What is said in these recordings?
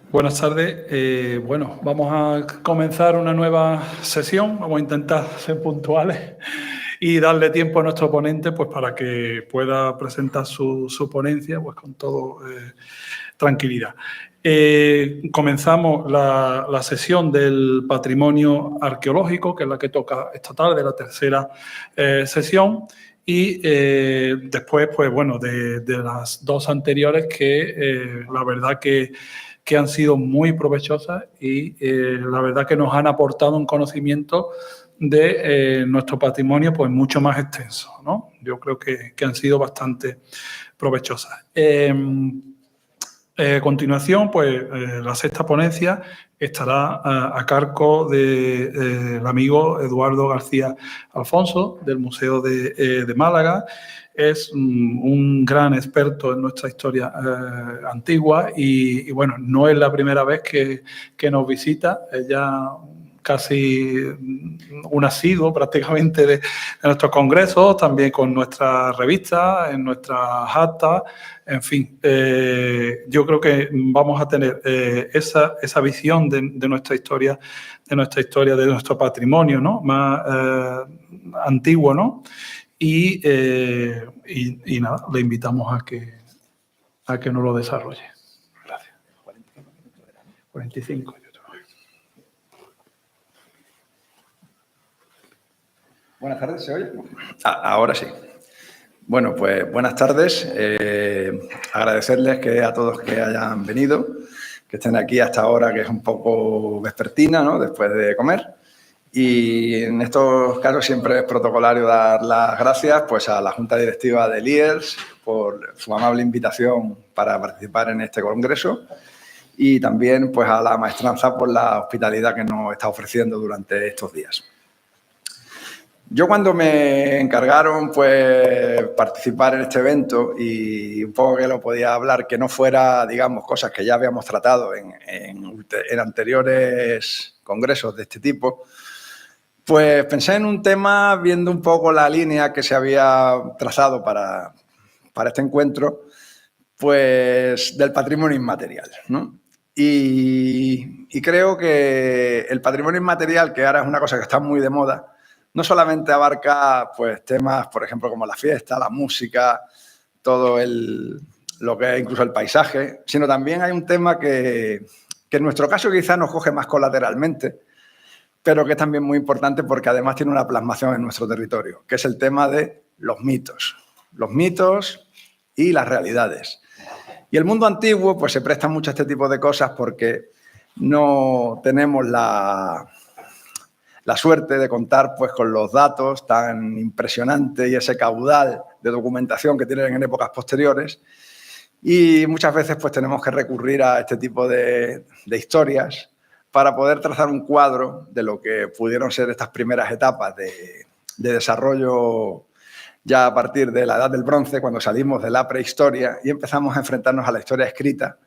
Buenas tardes. Bueno, vamos a comenzar una nueva sesión. Vamos a intentar ser puntuales y darle tiempo a nuestro ponente pues, para que pueda presentar su ponencia pues, con todo tranquilidad. Comenzamos la sesión del patrimonio arqueológico, que es la que toca esta tarde, la tercera sesión. Y después, pues bueno, de las dos anteriores que la verdad que han sido muy provechosas y la verdad que nos han aportado un conocimiento de nuestro patrimonio pues mucho más extenso, ¿no? Yo creo que han sido bastante provechosas. A continuación, pues la sexta ponencia estará a cargo del amigo Eduardo García Alfonso, del Museo de Málaga. Es un gran experto en nuestra historia antigua y, bueno, no es la primera vez que nos visita. Ya casi un asiduo prácticamente de nuestros congresos, también con nuestras revistas, en nuestras actas, en fin. Yo creo que vamos a tener esa visión de nuestra historia, de nuestro patrimonio, ¿no? Más antiguo, ¿no? Y nada, le invitamos a que nos lo desarrolle. Gracias. 45. Buenas tardes, ¿se oye? Ahora sí. Bueno, pues buenas tardes. Agradecerles a todos que hayan venido, que estén aquí hasta ahora, que es un poco vespertina, ¿no? Después de comer. Y en estos casos siempre es protocolario dar las gracias pues, a la Junta Directiva del IELTS por su amable invitación para participar en este congreso y también pues, a la maestranza por la hospitalidad que nos está ofreciendo durante estos días. Yo cuando me encargaron pues participar en este evento y un poco que lo podía hablar, que no fuera, digamos, cosas que ya habíamos tratado en anteriores congresos de este tipo, pues pensé en un tema viendo un poco la línea que se había trazado para este encuentro, pues del patrimonio inmaterial, ¿no? Y creo que el patrimonio inmaterial, que ahora es una cosa que está muy de moda, no solamente abarca pues, temas, por ejemplo, como la fiesta, la música, todo lo que es incluso el paisaje, sino también hay un tema que en nuestro caso quizás nos coge más colateralmente, pero que es también muy importante porque además tiene una plasmación en nuestro territorio, que es el tema de los mitos y las realidades. Y el mundo antiguo pues, se presta mucho a este tipo de cosas porque no tenemos la suerte de contar pues, con los datos tan impresionantes y ese caudal de documentación que tienen en épocas posteriores. Y muchas veces pues, tenemos que recurrir a este tipo de historias para poder trazar un cuadro de lo que pudieron ser estas primeras etapas de desarrollo ya a partir de la Edad del Bronce, cuando salimos de la prehistoria y empezamos a enfrentarnos a la historia escrita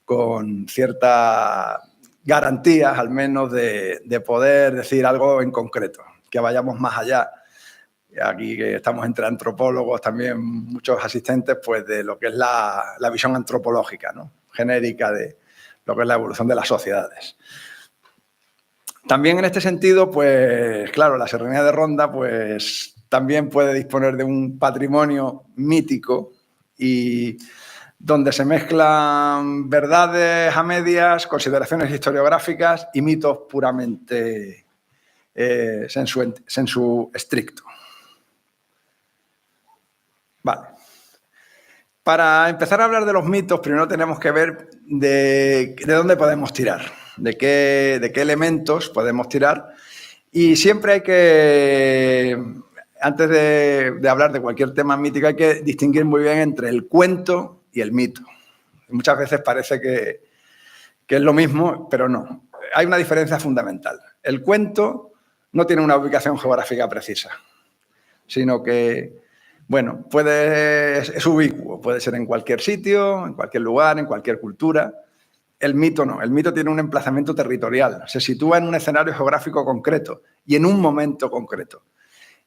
con cierta garantías, al menos, de poder decir algo en concreto, que vayamos más allá. Aquí que estamos entre antropólogos, también muchos asistentes, pues de lo que es la visión antropológica, ¿no? Genérica de lo que es la evolución de las sociedades. También en este sentido, pues claro, la Serranía de Ronda pues también puede disponer de un patrimonio mítico y donde se mezclan verdades a medias, consideraciones historiográficas y mitos puramente sensu estricto. Vale. Para empezar a hablar de los mitos, primero tenemos que ver de dónde podemos tirar, de qué elementos podemos tirar. Y siempre hay que, antes de hablar de cualquier tema mítico, hay que distinguir muy bien entre el cuento y el mito. Muchas veces parece que es lo mismo, pero no. Hay una diferencia fundamental. El cuento no tiene una ubicación geográfica precisa, sino que, bueno, es ubicuo, puede ser en cualquier sitio, en cualquier lugar, en cualquier cultura. El mito no, el mito tiene un emplazamiento territorial, se sitúa en un escenario geográfico concreto y en un momento concreto.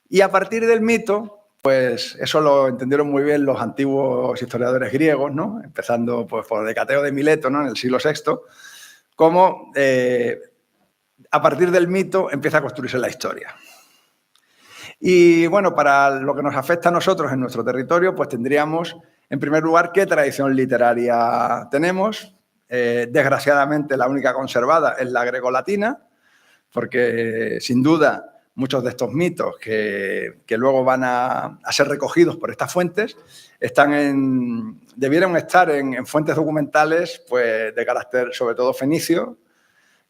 Y a partir del mito, pues eso lo entendieron muy bien los antiguos historiadores griegos, ¿no? Empezando pues, por Decateo de Mileto, ¿no? En el siglo VI, cómo a partir del mito empieza a construirse la historia. Y bueno, para lo que nos afecta a nosotros en nuestro territorio, pues tendríamos, en primer lugar, qué tradición literaria tenemos. Desgraciadamente, la única conservada es la grecolatina, porque sin duda muchos de estos mitos que luego van a ser recogidos por estas fuentes debieron estar en fuentes documentales pues, de carácter sobre todo fenicio,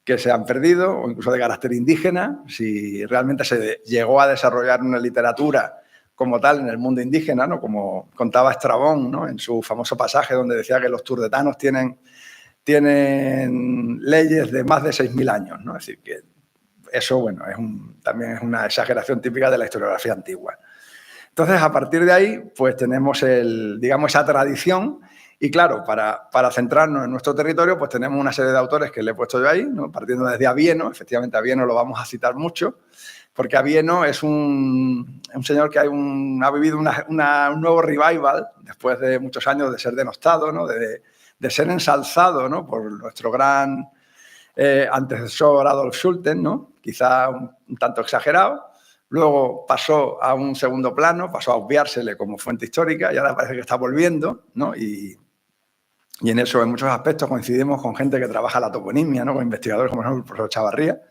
que se han perdido, o incluso de carácter indígena, si realmente se llegó a desarrollar una literatura como tal en el mundo indígena, ¿no? Como contaba Estrabón, ¿no? En su famoso pasaje donde decía que los turdetanos tienen leyes de más de 6.000 años, ¿no? Es decir, que eso, bueno, también es una exageración típica de la historiografía antigua. Entonces, a partir de ahí, pues tenemos digamos, esa tradición. Y claro, para centrarnos en nuestro territorio, pues tenemos una serie de autores que le he puesto yo ahí, ¿no? Partiendo desde Avieno. Efectivamente, Avieno lo vamos a citar mucho, porque Avieno es un señor que ha vivido un nuevo revival después de muchos años de ser denostado, ¿no? de ser ensalzado, ¿no? Por nuestro gran antecesor Adolf Schulten, ¿no? Quizá un tanto exagerado. Luego pasó a un segundo plano, pasó a obviársele como fuente histórica y ahora parece que está volviendo, ¿no? Y en eso, en muchos aspectos, coincidimos con gente que trabaja la toponimia, ¿no? Con investigadores como el profesor Chavarría,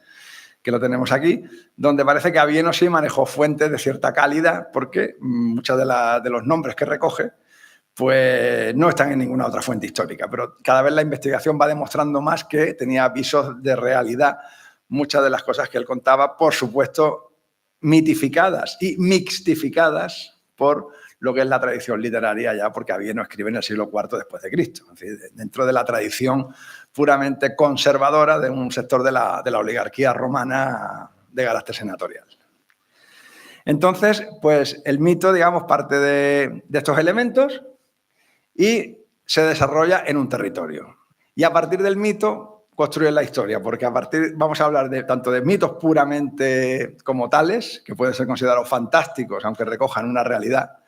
que lo tenemos aquí, donde parece que Avieno sí manejó fuentes de cierta calidad, porque muchos de los nombres que recoge pues no están en ninguna otra fuente histórica. Pero cada vez la investigación va demostrando más que tenía visos de realidad muchas de las cosas que él contaba, por supuesto, mitificadas y mixtificadas por lo que es la tradición literaria ya, porque Avieno escribe en el siglo IV después de Cristo, es decir, dentro de la tradición puramente conservadora de un sector de la oligarquía romana de carácter senatorial. Entonces, pues el mito, digamos, parte de estos elementos y se desarrolla en un territorio. Y a partir del mito construye la historia, porque vamos a hablar tanto de mitos puramente como tales, que pueden ser considerados fantásticos, aunque recojan una realidad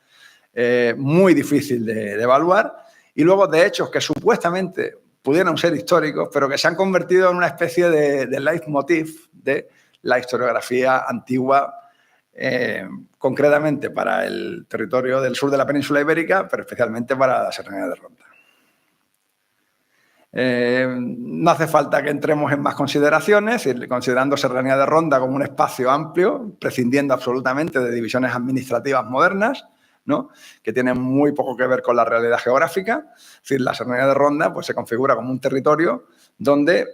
muy difícil de evaluar, y luego de hechos que supuestamente pudieron ser históricos, pero que se han convertido en una especie de leitmotiv de la historiografía antigua, concretamente para el territorio del sur de la península ibérica, pero especialmente para la Serranía de Ronda. No hace falta que entremos en más consideraciones, considerando Serranía de Ronda como un espacio amplio, prescindiendo absolutamente de divisiones administrativas modernas, ¿no? Que tienen muy poco que ver con la realidad geográfica. Es decir, la Serranía de Ronda pues, se configura como un territorio donde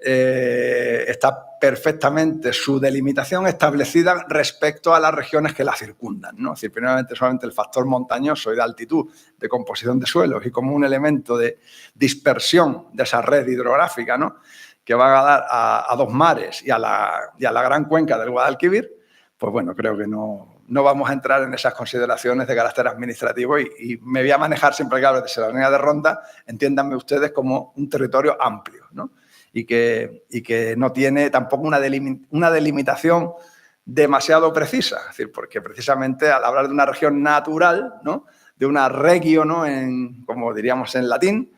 está perfectamente su delimitación establecida respecto a las regiones que la circundan, ¿no? Es decir, primeramente solamente el factor montañoso y de altitud, de composición de suelos y como un elemento de dispersión de esa red hidrográfica, ¿no? Que va a dar a dos mares y a la gran cuenca del Guadalquivir, pues bueno, creo que no vamos a entrar en esas consideraciones de carácter administrativo y me voy a manejar siempre que hablo de Serranía de Ronda, entiéndanme ustedes como un territorio amplio, ¿no? Y que no tiene tampoco una delimitación demasiado precisa, es decir, porque precisamente al hablar de una región natural, ¿no? De una regio, ¿no? Como diríamos en latín,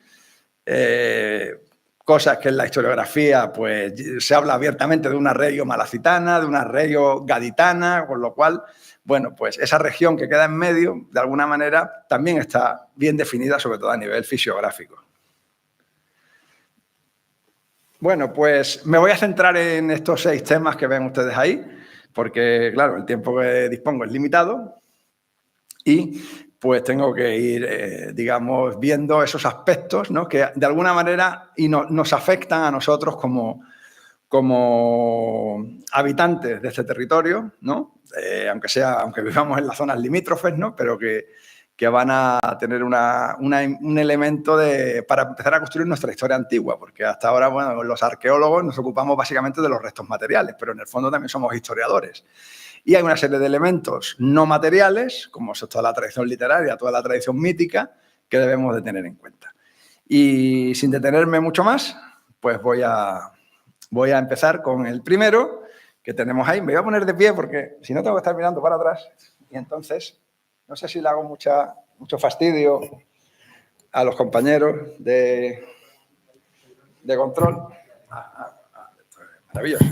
cosas que en la historiografía pues, se habla abiertamente de una regio malacitana, de una regio gaditana, con lo cual, bueno, pues esa región que queda en medio, de alguna manera, también está bien definida, sobre todo a nivel fisiográfico. Bueno, pues me voy a centrar en estos 6 temas que ven ustedes ahí, porque, claro, el tiempo que dispongo es limitado y pues tengo que ir, digamos, viendo esos aspectos, ¿no? Que de alguna manera nos afectan a nosotros como habitantes de este territorio, ¿no? Aunque vivamos en las zonas limítrofes, ¿no? Pero que van a tener un elemento para empezar a construir nuestra historia antigua, porque hasta ahora, bueno, los arqueólogos nos ocupamos básicamente de los restos materiales, pero en el fondo también somos historiadores. Y hay una serie de elementos no materiales, como es toda la tradición literaria, toda la tradición mítica, que debemos de tener en cuenta. Y sin detenerme mucho más, pues voy a empezar con el primero que tenemos ahí. Me voy a poner de pie porque si no tengo que estar mirando para atrás. Y entonces, no sé si le hago mucho fastidio a los compañeros de control. Maravilloso.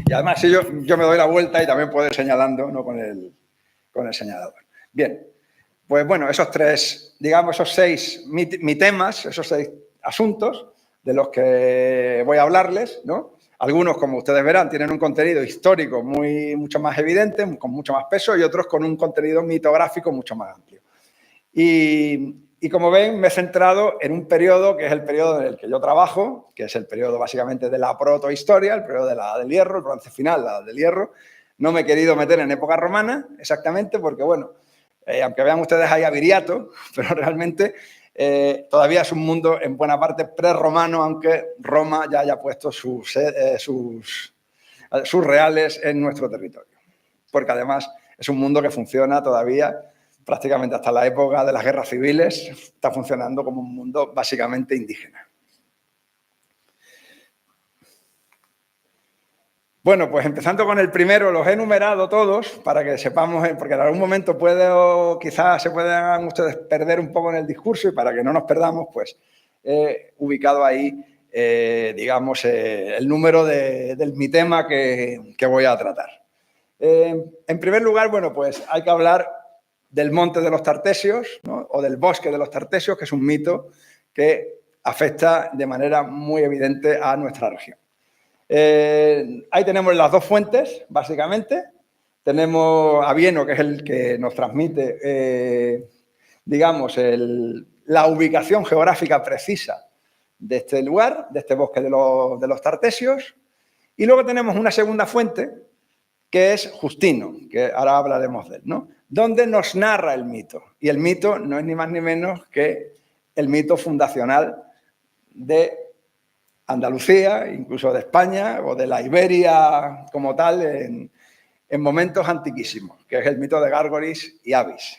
Y además, si yo me doy la vuelta y también puedo ir señalando, ¿no? con el señalador. Bien, pues bueno, esos tres, digamos, esos seis temas, esos 6 asuntos de los que voy a hablarles, ¿no? Algunos, como ustedes verán, tienen un contenido histórico mucho más evidente, con mucho más peso, y otros con un contenido mitográfico mucho más amplio. Y como ven, me he centrado en un periodo que es el periodo en el que yo trabajo, que es el periodo básicamente de la protohistoria, el periodo de la Edad del Hierro, el bronce final, la Edad del Hierro. No me he querido meter en época romana, exactamente, porque, bueno, aunque vean ustedes ahí a Viriato, pero realmente todavía es un mundo en buena parte prerromano, aunque Roma ya haya puesto sus reales en nuestro territorio. Porque además es un mundo que funciona todavía prácticamente hasta la época de las guerras civiles, está funcionando como un mundo básicamente indígena. Bueno, pues empezando con el primero, los he enumerado todos para que sepamos, porque en algún momento quizás se puedan ustedes perder un poco en el discurso, y para que no nos perdamos, pues he ubicado ahí, digamos, el número de mi tema que voy a tratar. En primer lugar, bueno, pues hay que hablar del monte de los Tartesios, ¿no? O del bosque de los Tartesios, que es un mito que afecta de manera muy evidente a nuestra región. Ahí tenemos las dos fuentes, básicamente. Tenemos a Bieno, que es el que nos transmite, digamos, la ubicación geográfica precisa de este lugar, de este bosque de los Tartesios. Y luego tenemos una segunda fuente, que es Justino, que ahora hablaremos de él, ¿no? Donde nos narra el mito. Y el mito no es ni más ni menos que el mito fundacional de Andalucía, incluso de España o de la Iberia como tal, en momentos antiquísimos, que es el mito de Gárgoris y Abis.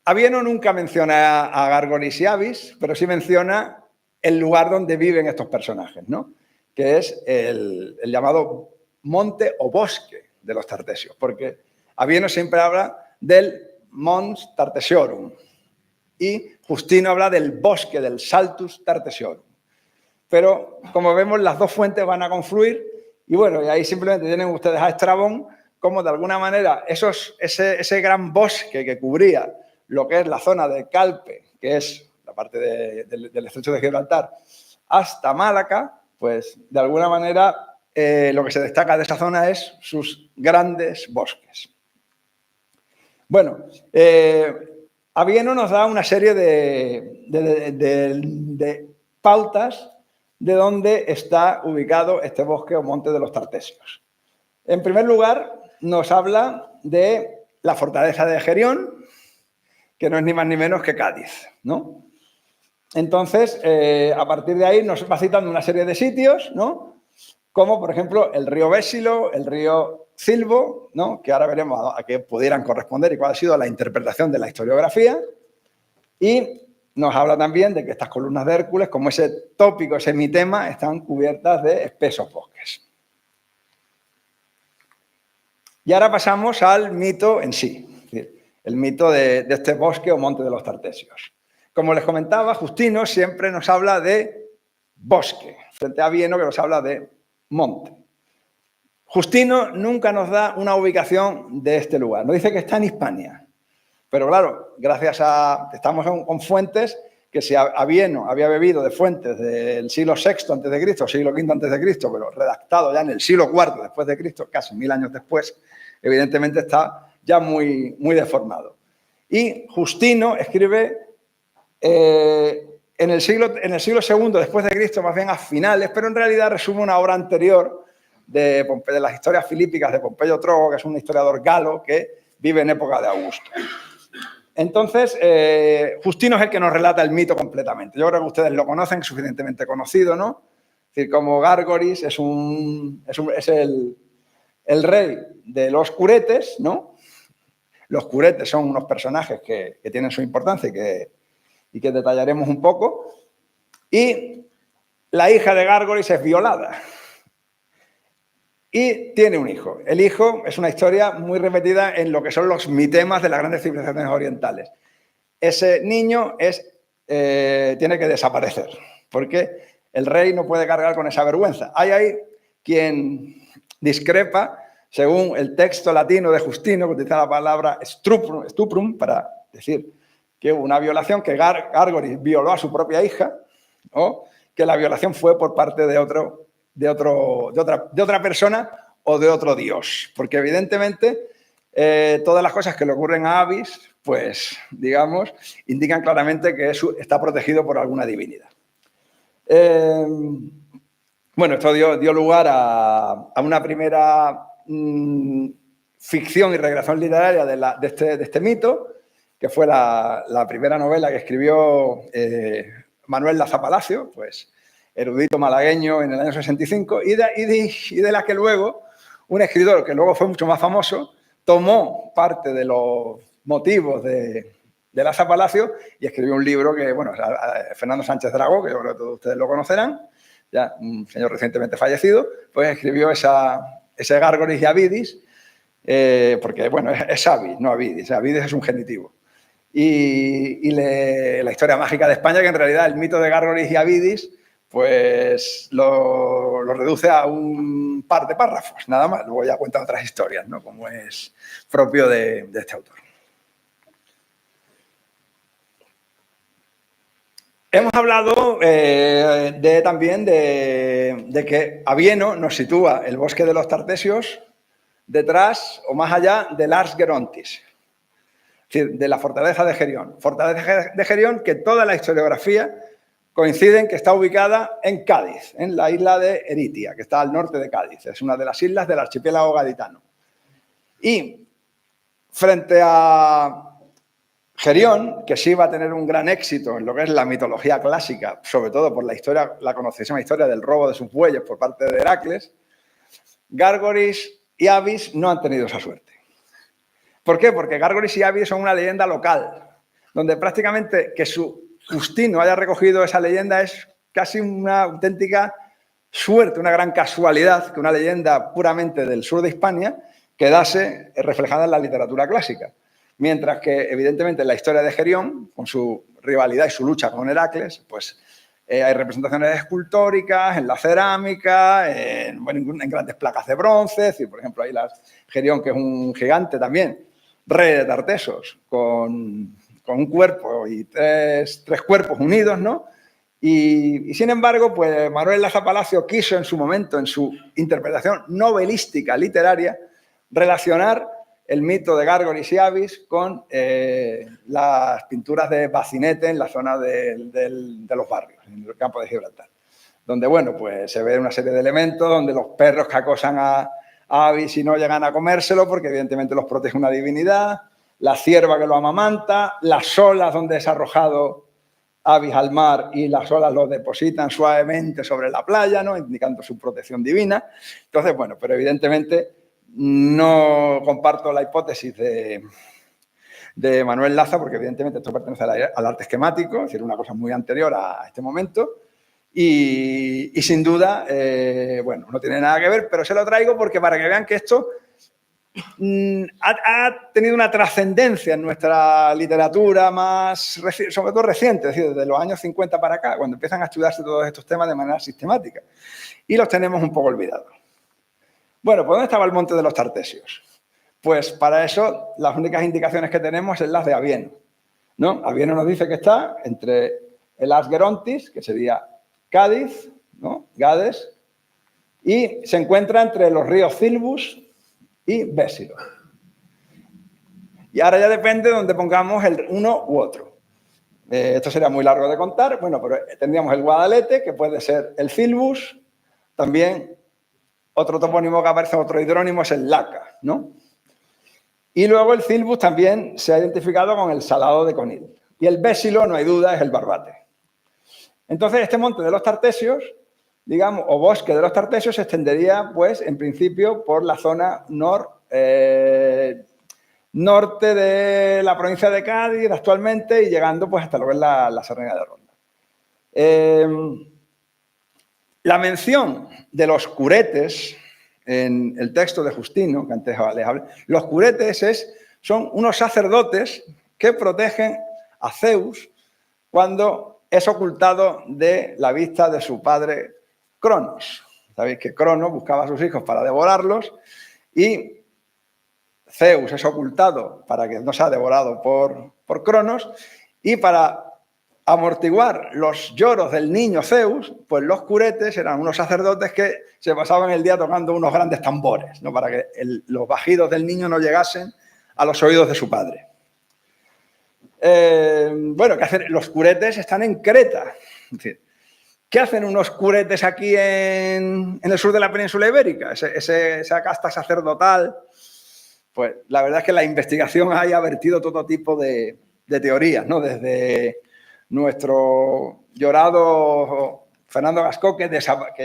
Avieno nunca menciona a Gárgoris y Abis, pero sí menciona el lugar donde viven estos personajes, ¿no? Que es el llamado monte o bosque de los Tartesios, porque Avieno siempre habla del Mons Tartesiorum y Justino habla del bosque del Saltus Tartesiorum. Pero, como vemos, las dos fuentes van a confluir y, bueno, y ahí simplemente tienen ustedes a Estrabón como, de alguna manera, ese gran bosque que cubría lo que es la zona de Calpe, que es la parte del estrecho de Gibraltar, hasta Málaga, pues, de alguna manera, lo que se destaca de esa zona es sus grandes bosques. Bueno, Avieno nos da una serie de pautas de dónde está ubicado este bosque o monte de los Tartesios. En primer lugar, nos habla de la fortaleza de Egerión, que no es ni más ni menos que Cádiz, ¿no? Entonces, a partir de ahí nos va citando una serie de sitios, ¿no? Como, por ejemplo, el río Bésilo, el río Cilvo, ¿no? Que ahora veremos a qué pudieran corresponder y cuál ha sido la interpretación de la historiografía. Y nos habla también de que estas columnas de Hércules, como ese tópico, ese mitema, están cubiertas de espesos bosques. Y ahora pasamos al mito en sí, es decir, el mito de este bosque o monte de los Tartesios. Como les comentaba, Justino siempre nos habla de bosque, frente a Avieno, que nos habla de monte. Justino nunca nos da una ubicación de este lugar, nos dice que está en Hispania. Pero claro, estamos con fuentes que si Avieno había bebido de fuentes del siglo VI a.C., siglo V a.C., pero redactado ya en el siglo IV después de Cristo, casi 1000 años después, evidentemente está ya muy, muy deformado. Y Justino escribe en el siglo II después de Cristo, más bien a finales, pero en realidad resume una obra anterior de las historias filípicas de Pompeyo Trogo, que es un historiador galo que vive en época de Augusto. Entonces, Justino es el que nos relata el mito completamente. Yo creo que ustedes lo conocen, es suficientemente conocido, ¿no? Es decir, como Gárgoris es el rey de los curetes, ¿no? Los curetes son unos personajes que tienen su importancia y que detallaremos un poco. Y la hija de Gárgoris es violada. Y tiene un hijo. El hijo es una historia muy repetida en lo que son los mitemas de las grandes civilizaciones orientales. Ese niño tiene que desaparecer, porque El rey no puede cargar con esa vergüenza. Hay quien discrepa, según el texto latino de Justino, que utiliza la palabra stuprum para decir que hubo una violación, que Gárgoris violó a su propia hija, o que la violación fue por parte de otra persona o de otro dios. Porque evidentemente todas las cosas que le ocurren a Avis, pues, digamos, indican claramente que está protegido por alguna divinidad. Bueno, esto dio lugar a una primera ficción y recreación literaria de este mito, que fue la primera novela que escribió Manuel Laza Palacio, pues, erudito malagueño en el año 65, y de la que luego un escritor que luego fue mucho más famoso tomó parte de los motivos de Laza Palacio y escribió un libro que, bueno, Fernando Sánchez Dragó, que yo creo que todos ustedes lo conocerán, ya un señor recientemente fallecido, pues escribió ese Gárgoris y Avidis, porque, bueno, es Avis, no Avidis. Avidis es un genitivo. Y la historia mágica de España, que en realidad el mito de Gárgoris y Avidis, pues lo reduce a un par de párrafos, nada más. Luego ya cuenta otras historias, ¿no? Como es propio de este autor. Hemos hablado también de que Avieno nos sitúa el bosque de los Tartesios detrás o más allá de Lars Gerontis, es decir, de la fortaleza de Gerión. Fortaleza de Gerión que toda la historiografía coincide en que está ubicada en Cádiz, en la isla de Eritia, que está al norte de Cádiz. Es una de las islas del archipiélago gaditano. Y frente a Gerión, que sí va a tener un gran éxito en lo que es la mitología clásica, sobre todo por la conocidísima historia del robo de sus bueyes por parte de Heracles, Gárgoris y Avis no han tenido esa suerte. ¿Por qué? Porque Gárgoris y Avis son una leyenda local, donde prácticamente que Justino haya recogido esa leyenda es casi una auténtica suerte, una gran casualidad que una leyenda puramente del sur de Hispania quedase reflejada en la literatura clásica. Mientras que, evidentemente, en la historia de Gerión, con su rivalidad y su lucha con Heracles, pues hay representaciones escultóricas, en la cerámica, en grandes placas de bronce. Es decir, por ejemplo, ahí Gerión, que es un gigante también, rey de Tartesos, con un cuerpo y tres cuerpos unidos, ¿no? Y sin embargo, pues Manuel Laza Palacio quiso en su momento, en su interpretación novelística literaria, relacionar el mito de Gárgoris y Avis con las pinturas de Bacinete en la zona de los barrios, en el campo de Gibraltar. Donde, bueno, pues se ve una serie de elementos donde los perros que acosan a Avis y no llegan a comérselo porque evidentemente los protege una divinidad, la cierva que lo amamanta, las olas donde es arrojado Avis al mar y las olas lo depositan suavemente sobre la playa, ¿no? Indicando su protección divina. Entonces, bueno, pero evidentemente no comparto la hipótesis de Manuel Laza, porque evidentemente esto pertenece al arte esquemático, es decir, una cosa muy anterior a este momento, y sin duda, bueno, no tiene nada que ver, pero se lo traigo porque para que vean que esto ha tenido una trascendencia en nuestra literatura más, sobre todo reciente, es decir, desde los años 50 para acá, cuando empiezan a estudiarse todos estos temas de manera sistemática, y los tenemos un poco olvidados. Bueno, pues ¿dónde estaba el monte de los Tartesios? Pues para eso las únicas indicaciones que tenemos es las de Avieno, ¿no? Avieno nos dice que está entre el Ars Gerontis, que sería Cádiz, ¿no? Gades, y se encuentra entre los ríos Cilbus y Bésilo. Y ahora ya depende de donde pongamos el uno u otro. Esto sería muy largo de contar, bueno, pero tendríamos el Guadalete, que puede ser el Cilbus, también otro topónimo que aparece, otro hidrónimo es el Laca, ¿no? Y luego el Cilbus también se ha identificado con el Salado de Conil. Y el Bésilo, no hay duda, es el Barbate. Entonces, este monte de los Tartesios, digamos, o bosque de los Tartesios, se extendería, pues, en principio, por la zona norte de la provincia de Cádiz actualmente y llegando, pues, hasta lo que es la Serranía de Ronda. La mención de los curetes en el texto de Justino, que antes les hablé, los curetes son unos sacerdotes que protegen a Zeus cuando es ocultado de la vista de su padre Cronos. Sabéis que Cronos buscaba a sus hijos para devorarlos y Zeus es ocultado para que no sea devorado por Cronos, y para amortiguar los lloros del niño Zeus, pues los curetes eran unos sacerdotes que se pasaban el día tocando unos grandes tambores, ¿no? Para que los bajidos del niño no llegasen a los oídos de su padre. Bueno, ¿qué hacen? Los curetes están en Creta. Es decir, ¿qué hacen unos curetes aquí en el sur de la península ibérica? Esa casta sacerdotal. Pues la verdad es que la investigación ha vertido todo tipo de teorías, ¿no? Desde nuestro llorado Fernando Gascó, que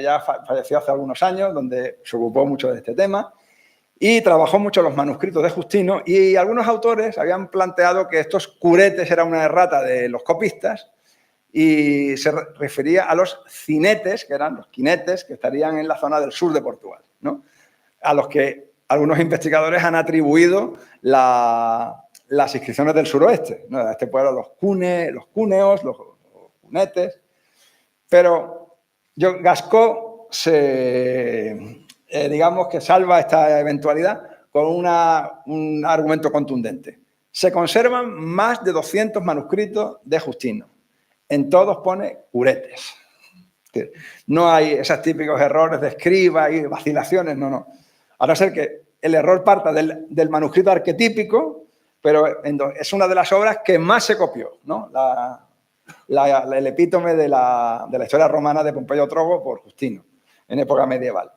ya falleció hace algunos años, donde se ocupó mucho de este tema, y trabajó mucho los manuscritos de Justino, y algunos autores habían planteado que estos curetes eran una errata de los copistas, y se refería a los cinetes, que eran los quinetes, que estarían en la zona del sur de Portugal, ¿no? A los que algunos investigadores han atribuido las inscripciones del suroeste, ¿no? A este pueblo, los cúneos, los cunetes. Pero Gascó digamos que salva esta eventualidad con un argumento contundente. Se conservan más de 200 manuscritos de Justino. En todos pone curetes. No hay esos típicos errores de escriba y vacilaciones, no. A no ser que el error parta del manuscrito arquetípico, pero es una de las obras que más se copió, ¿no? El epítome de la historia romana de Pompeyo Trogo por Justino, en época medieval.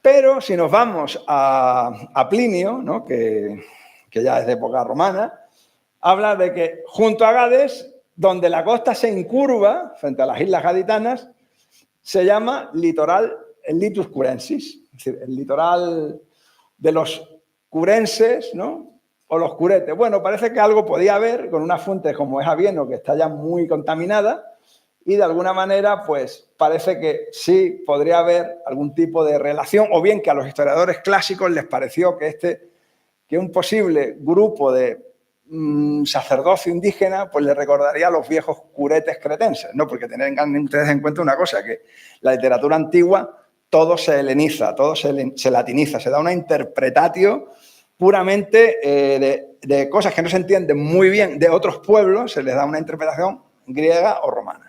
Pero si nos vamos a Plinio, ¿no? que ya es de época romana, habla de que junto a Gades, donde la costa se incurva frente a las islas gaditanas, se llama litoral, el litus curensis, es decir, el litoral de los curenses, ¿no? O los curetes. Bueno, parece que algo podía haber con una fuente como es Avieno, que está ya muy contaminada, y de alguna manera, pues parece que sí podría haber algún tipo de relación, o bien que a los historiadores clásicos les pareció que un posible grupo de sacerdocio indígena, pues le recordaría a los viejos curetes cretenses, ¿no? Porque tengan ustedes en cuenta una cosa, que la literatura antigua todo se heleniza, todo se latiniza, se da una interpretatio puramente de cosas que no se entienden muy bien de otros pueblos, se les da una interpretación griega o romana.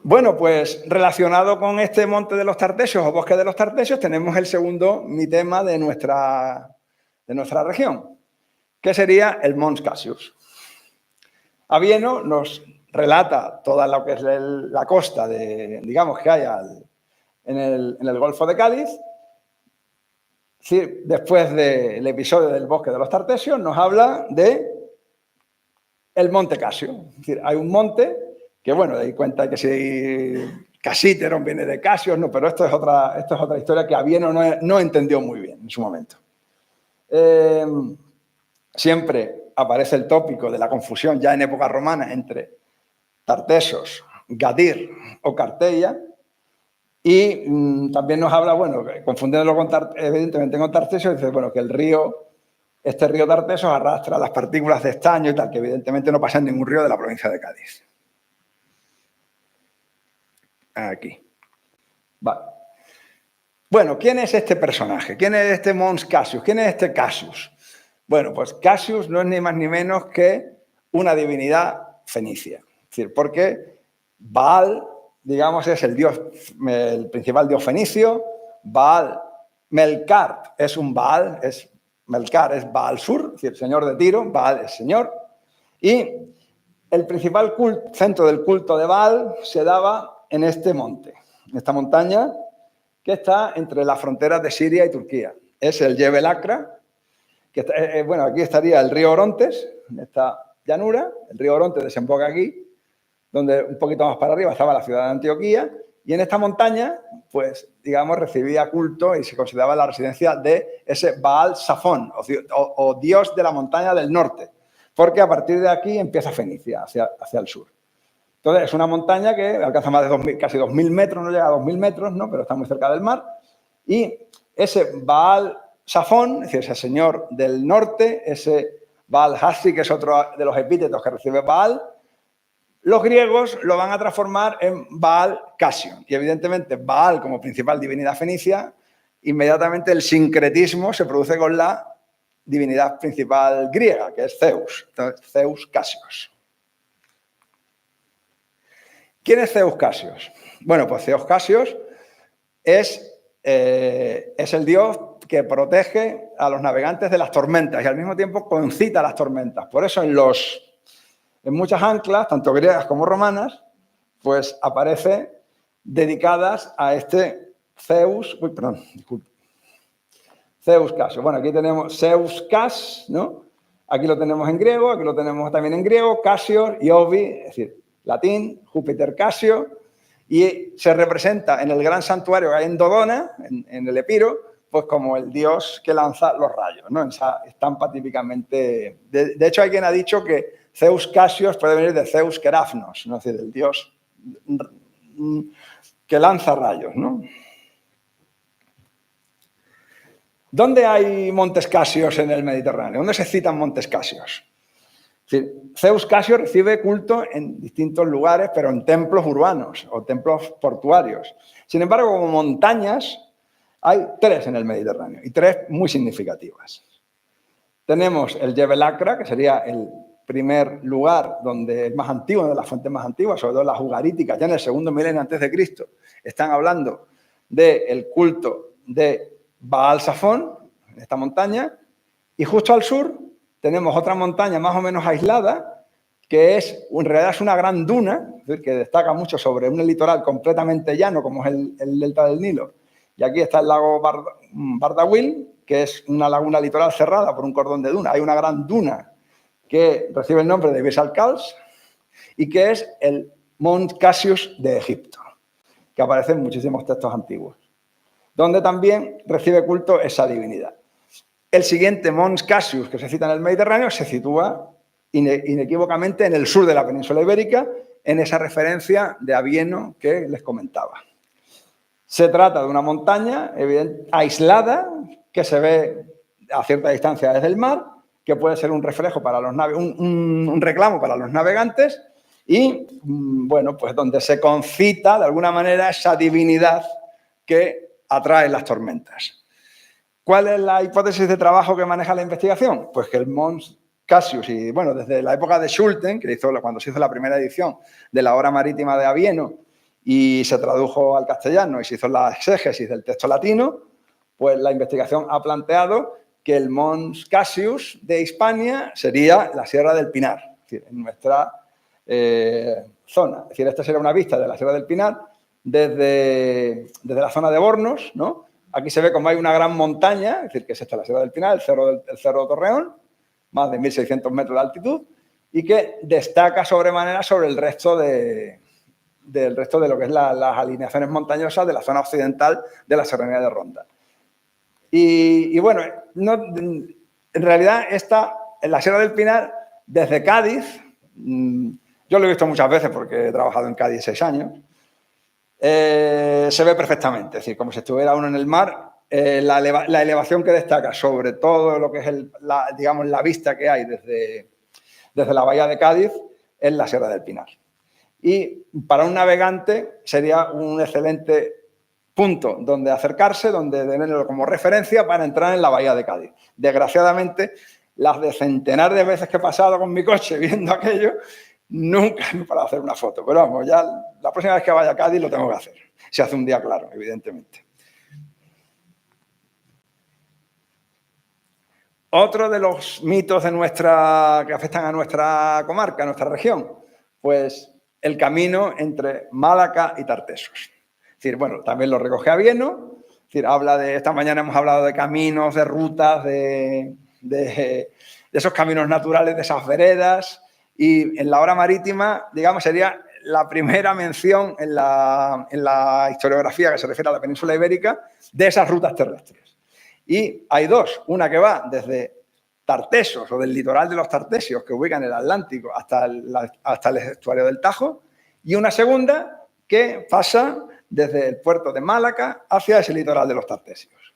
Bueno, pues relacionado con este monte de los Tartesios o bosque de los Tartesios, tenemos el segundo mitema de nuestra región, que sería el Mons Cassius. Avieno nos relata toda lo que es la costa digamos, que hay en el Golfo de Cádiz. Sí, después del episodio del bosque de los Tartesios, nos habla de el Monte Casio. Es decir, hay un monte que, bueno, de ahí cuenta que si Casíteron viene de Casios, no, pero esto es otra historia que Avieno no entendió muy bien en su momento. Siempre aparece el tópico de la confusión ya en época romana entre Tartesos, Gadir o Carteia, y también nos habla, bueno, confundiéndolo evidentemente con Tartesios, dice, bueno, que este río Tartesos arrastra las partículas de estaño y tal, que evidentemente no pasa en ningún río de la provincia de Cádiz. Aquí. Vale. Bueno, ¿quién es este personaje? ¿Quién es este Mons Cassius? ¿Quién es este Cassius? Bueno, pues Cassius no es ni más ni menos que una divinidad fenicia. Es decir, porque Baal, digamos, es el principal dios fenicio. Baal, Melkart es un Baal, Melkart es Baal Sur, es decir, señor de Tiro, Baal es señor. Y el principal centro del culto de Baal se daba en este monte, en esta montaña que está entre las fronteras de Siria y Turquía. Es el Jebel Akra, que está, bueno, aquí estaría el río Orontes, en esta llanura. El río Orontes desemboca aquí, donde un poquito más para arriba estaba la ciudad de Antioquía, y en esta montaña, pues, digamos, recibía culto y se consideraba la residencia de ese Baal Safón, o dios de la montaña del norte, porque a partir de aquí empieza Fenicia, hacia el sur. Entonces, es una montaña que alcanza más de casi 2.000 metros, no llega a 2.000 metros, ¿no? Pero está muy cerca del mar. Y ese Baal Safón, es decir, ese señor del norte, ese Baal-Hassi, que es otro de los epítetos que recibe Baal, los griegos lo van a transformar en Baal-Casion. Y evidentemente Baal como principal divinidad fenicia, inmediatamente el sincretismo se produce con la divinidad principal griega, que es Zeus. Entonces, Zeus Casios. ¿Quién es Zeus Casios? Bueno, pues Zeus Casios es el dios que protege a los navegantes de las tormentas y al mismo tiempo concita las tormentas. Por eso en muchas anclas, tanto griegas como romanas, pues aparece dedicadas a este Zeus, Zeus Casio. Bueno, aquí tenemos Zeus Cas, ¿no? Aquí lo tenemos en griego, aquí lo tenemos también en griego, Casio, Iovi, es decir, latín, Júpiter Casio, y se representa en el gran santuario que hay en Dodona, en el Epiro, pues como el dios que lanza los rayos, ¿no? Esa estampa típicamente... De hecho, hay quien ha dicho que Zeus Casios puede venir de Zeus Kerafnos, ¿no? Es decir, el dios que lanza rayos, ¿no? ¿Dónde hay montes Casios en el Mediterráneo? ¿Dónde se citan montes Casios? Es decir, Zeus Casio recibe culto en distintos lugares, pero en templos urbanos o templos portuarios. Sin embargo, como montañas, hay 3 en el Mediterráneo y 3 muy significativas. Tenemos el Jebel Akra, que sería el primer lugar donde es más antiguo, de las fuentes más antiguas, sobre todo las ugaríticas, ya en el segundo milenio antes de Cristo, están hablando del culto de Baal Safón, en esta montaña, y justo al sur tenemos otra montaña más o menos aislada, que en realidad es una gran duna, es decir, que destaca mucho sobre un litoral completamente llano, como es el delta del Nilo. Y aquí está el lago Bardawil, que es una laguna litoral cerrada por un cordón de duna. Hay una gran duna que recibe el nombre de Beis al-Kals y que es el Mont Cassius de Egipto, que aparece en muchísimos textos antiguos, donde también recibe culto esa divinidad. El siguiente Mons Cassius que se cita en el Mediterráneo se sitúa inequívocamente en el sur de la península ibérica, en esa referencia de Avieno que les comentaba. Se trata de una montaña aislada que se ve a cierta distancia desde el mar, que puede ser un reflejo para los un reclamo para los navegantes y, bueno, pues donde se concita de alguna manera esa divinidad que atrae las tormentas. ¿Cuál es la hipótesis de trabajo que maneja la investigación? Pues que el Mons Cassius, y bueno, desde la época de Schulten, cuando se hizo la primera edición de la obra marítima de Avieno y se tradujo al castellano y se hizo la exégesis del texto latino, pues la investigación ha planteado que el Mons Cassius de Hispania sería la Sierra del Pinar, es decir, en nuestra zona. Es decir, esta sería una vista de la Sierra del Pinar desde la zona de Bornos, ¿no? Aquí se ve como hay una gran montaña, es decir, que es esta la Sierra del Pinar, el Cerro de Torreón, más de 1.600 metros de altitud, y que destaca sobremanera sobre el resto del resto de lo que es las alineaciones montañosas de la zona occidental de la Serranía de Ronda. Y bueno, en realidad la Sierra del Pinar, desde Cádiz, yo lo he visto muchas veces porque he trabajado en Cádiz 6 años, se ve perfectamente, es decir, como si estuviera uno en el mar, la elevación que destaca sobre todo lo que es digamos, la vista que hay desde la bahía de Cádiz es la Sierra del Pinar. Y para un navegante sería un excelente punto donde acercarse, donde tenerlo como referencia para entrar en la bahía de Cádiz. Desgraciadamente, las de centenar de veces que he pasado con mi coche viendo aquello, nunca me he parado a hacer una foto. Pero vamos, ya la próxima vez que vaya a Cádiz lo tengo que hacer. Si hace un día claro, evidentemente. Otro de los mitos que afectan a nuestra comarca, a nuestra región, pues el camino entre Málaga y Tartesos. Es decir, bueno, también lo recoge Avieno. Es decir, esta mañana hemos hablado de caminos, de rutas, de esos caminos naturales, de esas veredas. Y en la obra marítima, digamos, sería la primera mención en la historiografía que se refiere a la península ibérica de esas rutas terrestres. Y hay 2, una que va desde Tartesos o del litoral de los Tartesios, que ubican el Atlántico, hasta el estuario del Tajo, y una segunda que pasa desde el puerto de Málaga hacia ese litoral de los Tartesios.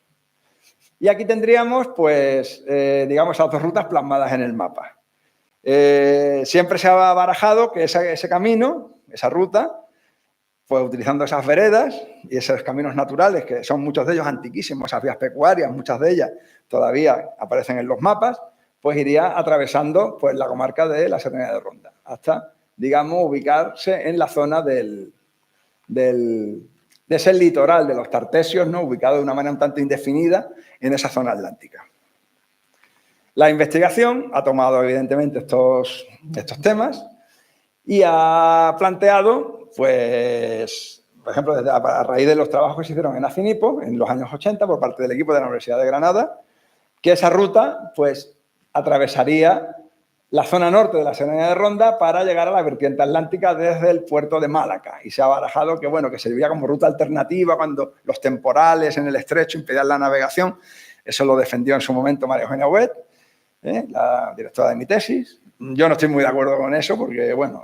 Y aquí tendríamos, pues, digamos, esas dos rutas plasmadas en el mapa. Siempre se ha barajado que ese camino, esa ruta, pues utilizando esas veredas y esos caminos naturales, que son muchos de ellos antiquísimos, esas vías pecuarias, muchas de ellas todavía aparecen en los mapas, pues iría atravesando pues, la comarca de la Serranía de Ronda, hasta, digamos, ubicarse en la zona de ese litoral de los Tartesios, ¿no? Ubicado de una manera un tanto indefinida en esa zona atlántica. La investigación ha tomado, evidentemente, estos temas y ha planteado, pues, por ejemplo, a raíz de los trabajos que se hicieron en Acinipo, en los años 80, por parte del equipo de la Universidad de Granada, que esa ruta, pues, atravesaría la zona norte de la Serranía de Ronda para llegar a la vertiente atlántica desde el puerto de Málaga. Y se ha barajado que, bueno, que servía como ruta alternativa cuando los temporales en el estrecho impedían la navegación. Eso lo defendió en su momento María Eugenia Huet, la directora de mi tesis. Yo no estoy muy de acuerdo con eso porque, bueno,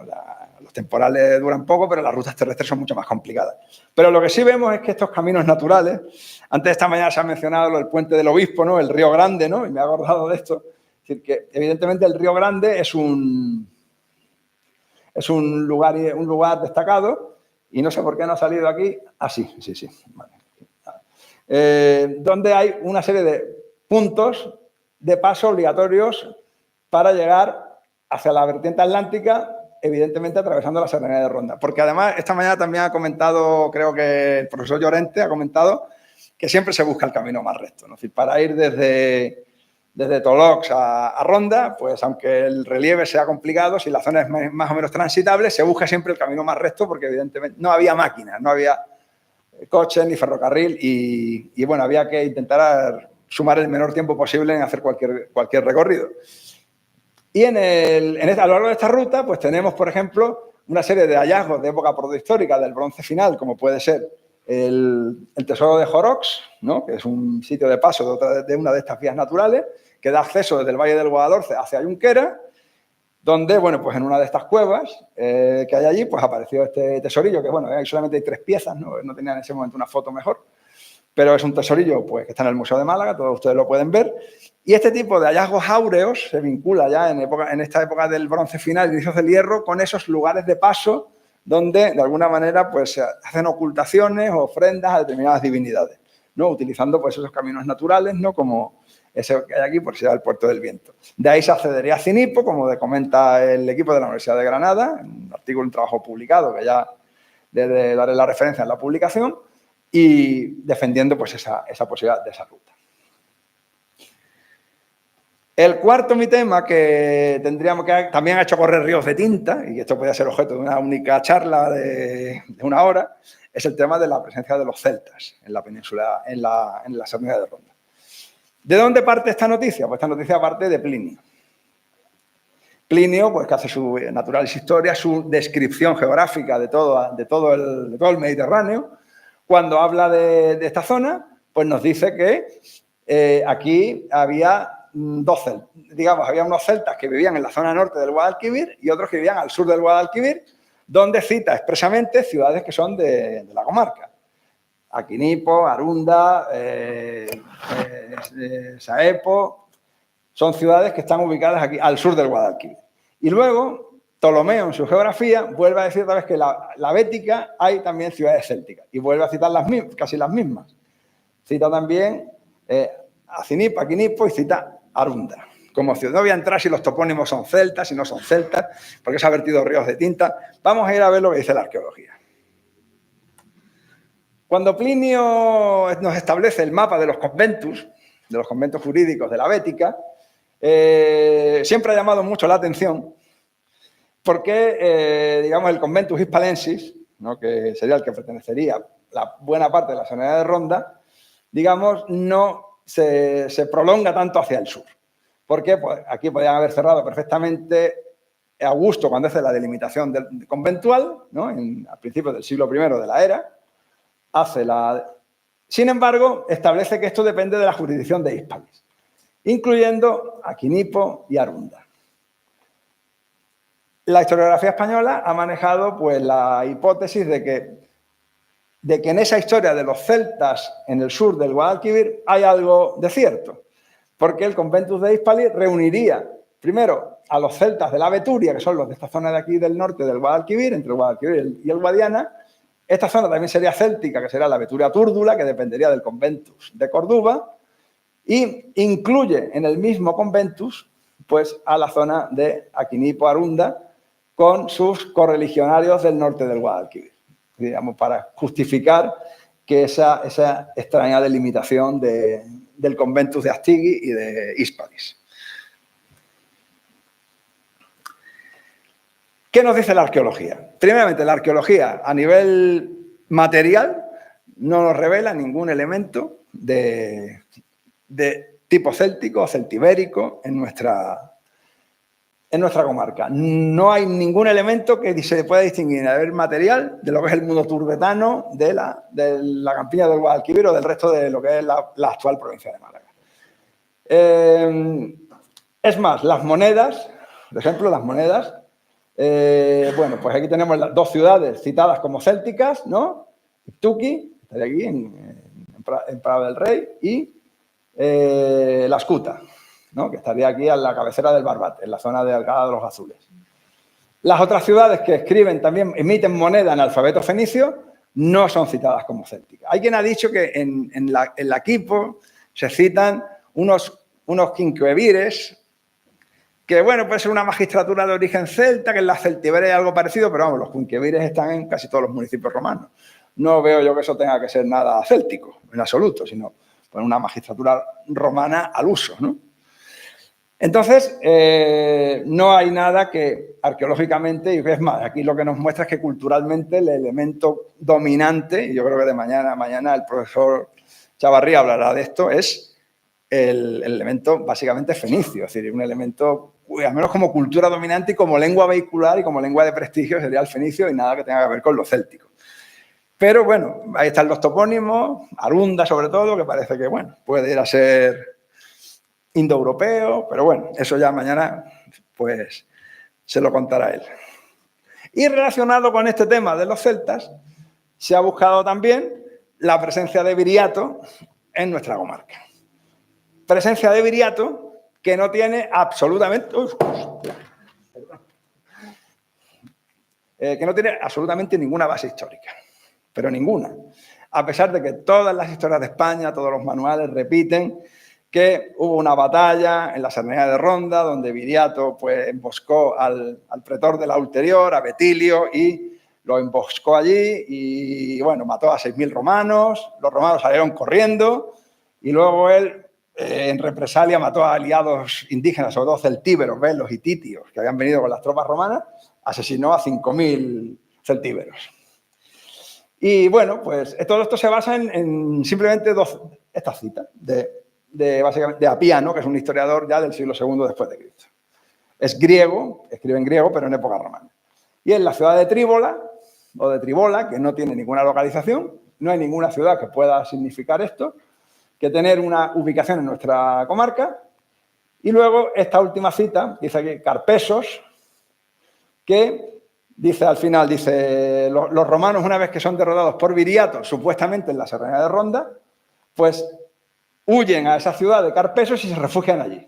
los temporales duran poco, pero las rutas terrestres son mucho más complicadas. Pero lo que sí vemos es que estos caminos naturales, antes de esta mañana se ha mencionado el puente del Obispo, ¿no? El Río Grande, ¿no? Y me he acordado de esto. Es decir, que evidentemente el Río Grande es un lugar destacado y no sé por qué no ha salido aquí. Ah, sí. Vale. Donde hay una serie de puntos de paso obligatorios para llegar hacia la vertiente atlántica, evidentemente atravesando la Serranía de Ronda. Porque además, esta mañana también ha comentado, creo que el profesor Llorente ha comentado que siempre se busca el camino más recto, ¿no? Es decir, para ir desde Tolox a Ronda, pues aunque el relieve sea complicado, si la zona es más o menos transitable, se busca siempre el camino más recto porque evidentemente no había máquinas, no había coches ni ferrocarril y bueno, había que intentar sumar el menor tiempo posible en hacer cualquier recorrido. Y a lo largo de esta ruta, pues tenemos, por ejemplo, una serie de hallazgos de época protohistórica del Bronce final, como puede ser el tesoro de Jorox, ¿no? Que es un sitio de paso de una de estas vías naturales, que da acceso desde el Valle del Guadalhorce hacia Junquera, donde, bueno, pues en una de estas cuevas que hay allí, pues apareció este tesorillo, que, bueno, solamente hay 3 piezas, no tenía en ese momento una foto mejor, pero es un tesorillo pues, que está en el Museo de Málaga, todos ustedes lo pueden ver. Y este tipo de hallazgos áureos se vincula ya en esta época del Bronce final, inicios del Hierro, con esos lugares de paso donde, de alguna manera, pues, se hacen ocultaciones o ofrendas a determinadas divinidades, ¿no? Utilizando pues, esos caminos naturales, ¿no? Como ese que hay aquí, por si da el Puerto del Viento. De ahí se accedería a Acinipo, como comenta el equipo de la Universidad de Granada, un artículo, un trabajo publicado, que ya daré la referencia en la publicación, y defendiendo pues, esa posibilidad de esa ruta. El cuarto mi tema que tendríamos que también ha hecho correr ríos de tinta, y esto podría ser objeto de una única charla de 1 hora, es el tema de la presencia de los celtas en la península, en la Serranía de Ronda. ¿De dónde parte esta noticia? Pues esta noticia parte de Plinio. Plinio, pues que hace su Naturalis Historia, su descripción geográfica de todo el Mediterráneo. Cuando habla de esta zona, pues nos dice que aquí había había unos celtas que vivían en la zona norte del Guadalquivir y otros que vivían al sur del Guadalquivir, donde cita expresamente ciudades que son de la comarca. Aquinipo, Arunda, Saepo, son ciudades que están ubicadas aquí al sur del Guadalquivir. Y luego, Ptolomeo en su geografía vuelve a decir otra vez que la Bética hay también ciudades célticas y vuelve a citar casi las mismas. Cita también Acinipo, Aquinipo y cita Arunda como ciudad. No voy a entrar si los topónimos son celtas, si no son celtas, porque se han vertido ríos de tinta. Vamos a ir a ver lo que dice la arqueología. Cuando Plinio nos establece el mapa de los conventos jurídicos de la Bética, siempre ha llamado mucho la atención porque, digamos, el Conventus Hispalensis, ¿no? Que sería el que pertenecería la buena parte de la Serranía de Ronda, digamos, no se prolonga tanto hacia el sur. Porque pues, aquí podrían haber cerrado perfectamente Augusto cuando hace la delimitación conventual, ¿no? A principios del siglo I de la era, Sin embargo, establece que esto depende de la jurisdicción de Hispalis, incluyendo Aquinipo y Arunda. La historiografía española ha manejado pues, la hipótesis de que de que en esa historia de los celtas en el sur del Guadalquivir hay algo de cierto, porque el Conventus de Hispali reuniría primero a los celtas de la Beturia, que son los de esta zona de aquí del norte del Guadalquivir, entre el Guadalquivir y el Guadiana. Esta zona también sería céltica, que será la Beturia Túrdula, que dependería del Conventus de Córdoba, y incluye en el mismo Conventus pues, a la zona de Aquinipo Arunda con sus correligionarios del norte del Guadalquivir, digamos, para justificar que esa extraña delimitación del Conventus de Astigui y de Hispalis. ¿Qué nos dice la arqueología? Primeramente, la arqueología a nivel material no nos revela ningún elemento de tipo céltico o celtibérico en nuestra comarca. No hay ningún elemento que se pueda distinguir a nivel material de lo que es el mundo turbetano, de la campiña del Guadalquivir o del resto de lo que es la actual provincia de Málaga. Es más, las monedas, por ejemplo, las monedas, bueno, pues aquí tenemos las dos ciudades citadas como célticas, ¿no? Iptuqui, está aquí en Prado del Rey, y La Escuta, ¿no? Que estaría aquí a la cabecera del Barbate, en la zona de Alcalá de los Azules. Las otras ciudades que escriben también, emiten moneda en alfabeto fenicio, no son citadas como célticas. Hay quien ha dicho que en la Quipo se citan unos quinquevires, que, bueno, puede ser una magistratura de origen celta, que en la celtiberia hay algo parecido, pero vamos, los quinquevires están en casi todos los municipios romanos. No veo yo que eso tenga que ser nada céltico, en absoluto, sino pues, una magistratura romana al uso, ¿no? Entonces, no hay nada que arqueológicamente, y es más, aquí lo que nos muestra es que culturalmente el elemento dominante, y yo creo que de mañana a mañana el profesor Chavarría hablará de esto, es el elemento básicamente fenicio, es decir, un elemento, al menos como cultura dominante y como lengua vehicular y como lengua de prestigio sería el fenicio y nada que tenga que ver con lo céltico. Pero bueno, ahí están los topónimos, Arunda sobre todo, que parece que, bueno, puede ir a ser indoeuropeo, pero bueno, eso ya mañana pues se lo contará él. Y relacionado con este tema de los celtas, se ha buscado también la presencia de viriato en nuestra comarca. Presencia de viriato que no tiene absolutamente... que no tiene absolutamente ninguna base histórica, pero ninguna. A pesar de que todas las historias de España, todos los manuales repiten que hubo una batalla en la Cernea de Ronda donde Viriato pues, emboscó al pretor de la ulterior, a Betilio, y lo emboscó allí y, bueno, mató a 6.000 romanos. Los romanos salieron corriendo y luego él, en represalia, mató a aliados indígenas, sobre todo celtíberos, velos y titios, que habían venido con las tropas romanas, asesinó a 5.000 celtíberos. Y, bueno, pues todo esto se basa en simplemente estas citas básicamente de Apiano, que es un historiador ya del siglo II después de Cristo. Es griego, escribe en griego, pero en época romana. Y en la ciudad de Tríbola, o de Tribola, que no tiene ninguna localización, no hay ninguna ciudad que pueda significar esto, que tener una ubicación en nuestra comarca. Y luego esta última cita, dice aquí Carpesos, que dice al final, dice, los romanos una vez que son derrotados por Viriato, supuestamente en la Serranía de Ronda, pues huyen a esa ciudad de Carpesos y se refugian allí.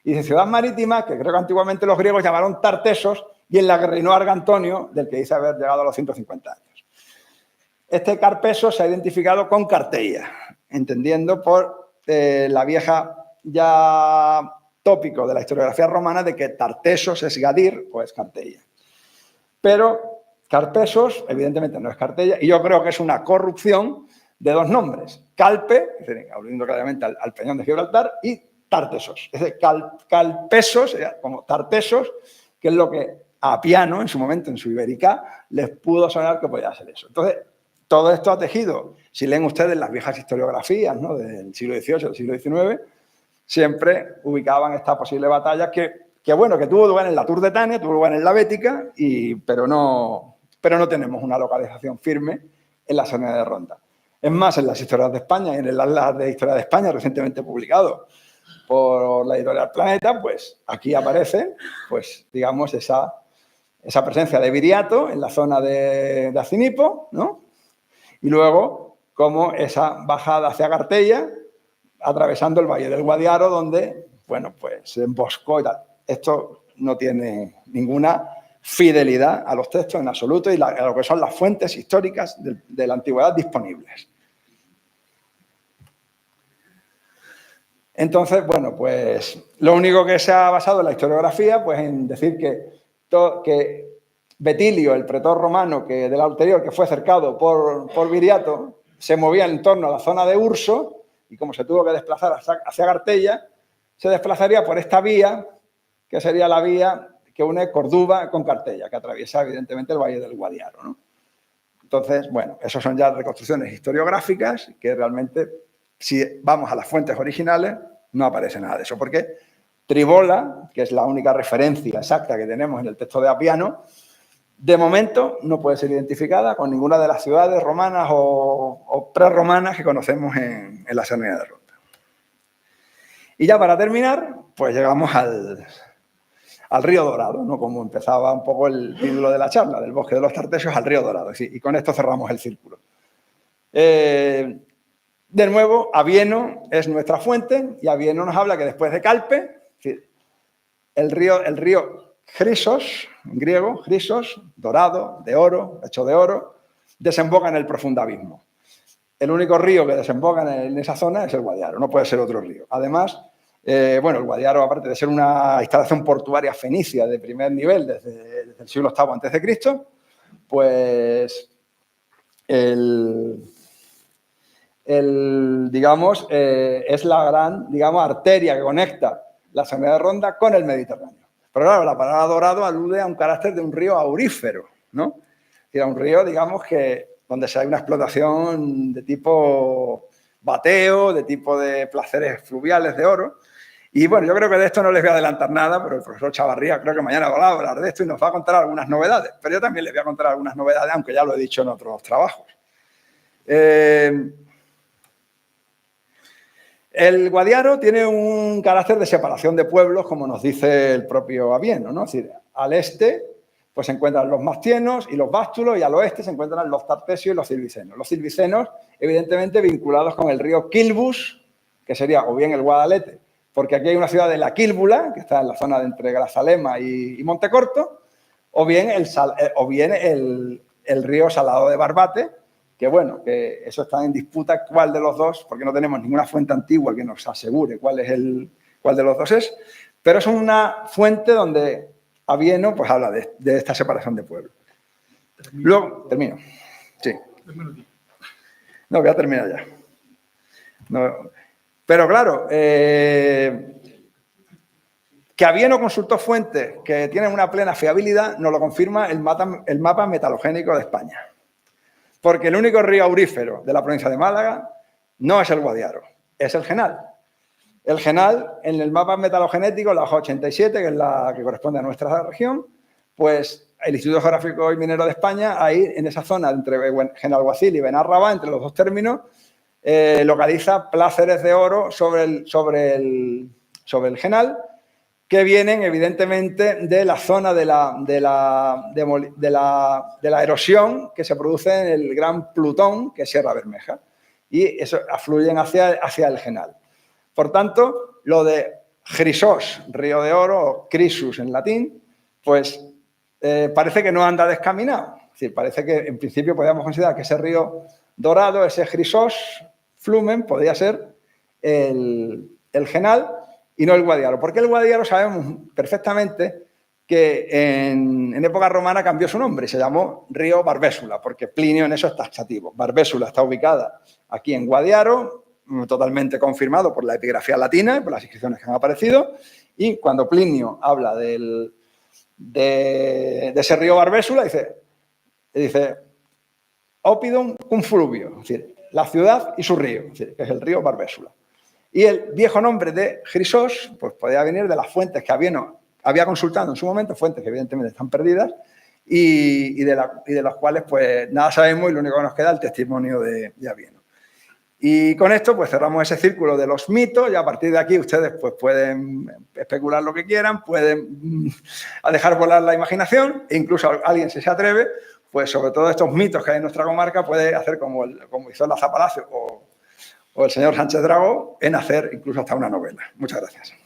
Y dice ciudad marítima, que creo que antiguamente los griegos llamaron Tartesos, y en la que reinó Argantonio, del que dice haber llegado a los 150 años. Este Carpesos se ha identificado con Carteia, entendiendo por la vieja ya tópico de la historiografía romana de que Tartesos es Gadir o es Carteia. Pero Carpesos, evidentemente, no es Carteia, y yo creo que es una corrupción de dos nombres, Calpe, aludiendo claramente al Peñón de Gibraltar, y Tartesos. Es decir, Calpesos, como Tartesos, que es lo que a Apiano, en su momento, en su Ibérica, les pudo sonar que podía ser eso. Entonces, todo esto ha tejido, si leen ustedes las viejas historiografías, ¿no?, del siglo XVIII, del siglo XIX, siempre ubicaban esta posible batalla que bueno, que tuvo lugar en la Turdetania, tuvo lugar en la Bética, pero no tenemos una localización firme en la Cernea de Ronda. Es más, en las historias de España y en el Atlas de Historia de España recientemente publicado por la editorial Planeta, pues aquí aparece, pues digamos, esa presencia de Viriato en la zona de Acinipo, ¿no? Y luego, como esa bajada hacia Cartella, atravesando el Valle del Guadiaro, donde, bueno, pues se emboscó y tal. Esto no tiene ninguna fidelidad a los textos en absoluto y a lo que son las fuentes históricas de la antigüedad disponibles. Entonces, bueno, pues lo único que se ha basado en la historiografía, pues en decir que Betilio, el pretor romano del anterior, que fue cercado por Viriato, se movía en torno a la zona de Urso y como se tuvo que desplazar hacia Cartella, se desplazaría por esta vía, que sería la vía que une Córdoba con Cartella, que atraviesa evidentemente el Valle del Guadiaro, ¿no? Entonces, bueno, esas son ya reconstrucciones historiográficas que realmente, si vamos a las fuentes originales, no aparece nada de eso, porque Tribola, que es la única referencia exacta que tenemos en el texto de Apiano, de momento no puede ser identificada con ninguna de las ciudades romanas o prerromanas que conocemos en la Sernina de Ronda. Y ya para terminar, pues llegamos al río Dorado, ¿no? Como empezaba un poco el título de la charla, del bosque de los Tartesios al río Dorado. Y con esto cerramos el círculo. De nuevo, Avieno es nuestra fuente y Avieno nos habla que después de Calpe, el río Chrysos, en griego, Chrysos, dorado, de oro, hecho de oro, desemboca en el profundo abismo. El único río que desemboca en esa zona es el Guadiaro, no puede ser otro río. Además, bueno, el Guadiaro, aparte de ser una instalación portuaria fenicia de primer nivel desde el siglo VIII a.C., pues digamos, es la gran, digamos, arteria que conecta la Sernina de Ronda con el Mediterráneo. Pero claro, la palabra dorado alude a un carácter de un río aurífero, ¿no? Era un río, digamos, donde hay una explotación de tipo bateo, de tipo de placeres fluviales de oro. Y bueno, yo creo que de esto no les voy a adelantar nada, pero el profesor Chavarría creo que mañana va a hablar de esto y nos va a contar algunas novedades. Pero yo también les voy a contar algunas novedades, aunque ya lo he dicho en otros trabajos. El Guadiaro tiene un carácter de separación de pueblos, como nos dice el propio Avieno, ¿no? Es decir, al este pues se encuentran los mastienos y los bástulos y al oeste se encuentran los tartesios y los silvicenos. Los silvicenos, evidentemente, vinculados con el río Quilbus, que sería o bien el Guadalete, porque aquí hay una ciudad de la Quílbula, que está en la zona de entre Grazalema y Montecorto, o bien el río Salado de Barbate, que bueno, que eso está en disputa cuál de los dos, porque no tenemos ninguna fuente antigua que nos asegure cuál de los dos es, pero es una fuente donde Avieno pues habla de esta separación de pueblos. Luego, termino. Sí. No, voy a terminar ya. No, pero claro, que Avieno consultó fuentes que tienen una plena fiabilidad, nos lo confirma el mapa metalogénico de España. Porque el único río aurífero de la provincia de Málaga no es el Guadiaro, es el Genal. El Genal, en el mapa metalogenético, la hoja 87, que es la que corresponde a nuestra región, pues el Instituto Geográfico y Minero de España, ahí en esa zona entre Genalguacil y Benarrabá, entre los dos términos, localiza pláceres de oro sobre el Genal, que vienen evidentemente de la zona de la erosión que se produce en el Gran Plutón, que es Sierra Bermeja, y eso afluyen hacia el Genal. Por tanto, lo de Chrysos, río de oro, o Chrysus en latín, pues parece que no anda descaminado. Es decir, parece que en principio podríamos considerar que ese río dorado, ese Chrysos flumen, podría ser el Genal, y no el Guadiaro. Porque el Guadiaro sabemos perfectamente que en época romana cambió su nombre y se llamó río Barbésula, porque Plinio en eso es taxativo. Barbésula está ubicada aquí en Guadiaro, totalmente confirmado por la epigrafía latina y por las inscripciones que han aparecido, y cuando Plinio habla de ese río Barbésula, dice Oppidum cum fluvio, es decir, la ciudad y su río, es decir, que es el río Barbésula. Y el viejo nombre de Chrysos, pues podía venir de las fuentes que había consultado en su momento, fuentes que evidentemente están perdidas, y de las cuales pues nada sabemos y lo único que nos queda es el testimonio de Avieno. Y con esto pues cerramos ese círculo de los mitos y a partir de aquí ustedes pues pueden especular lo que quieran, pueden dejar volar la imaginación e incluso alguien si se atreve pues sobre todo estos mitos que hay en nuestra comarca, puede hacer como hizo Laza Palacio o el señor Sánchez Dragó, en hacer incluso hasta una novela. Muchas gracias.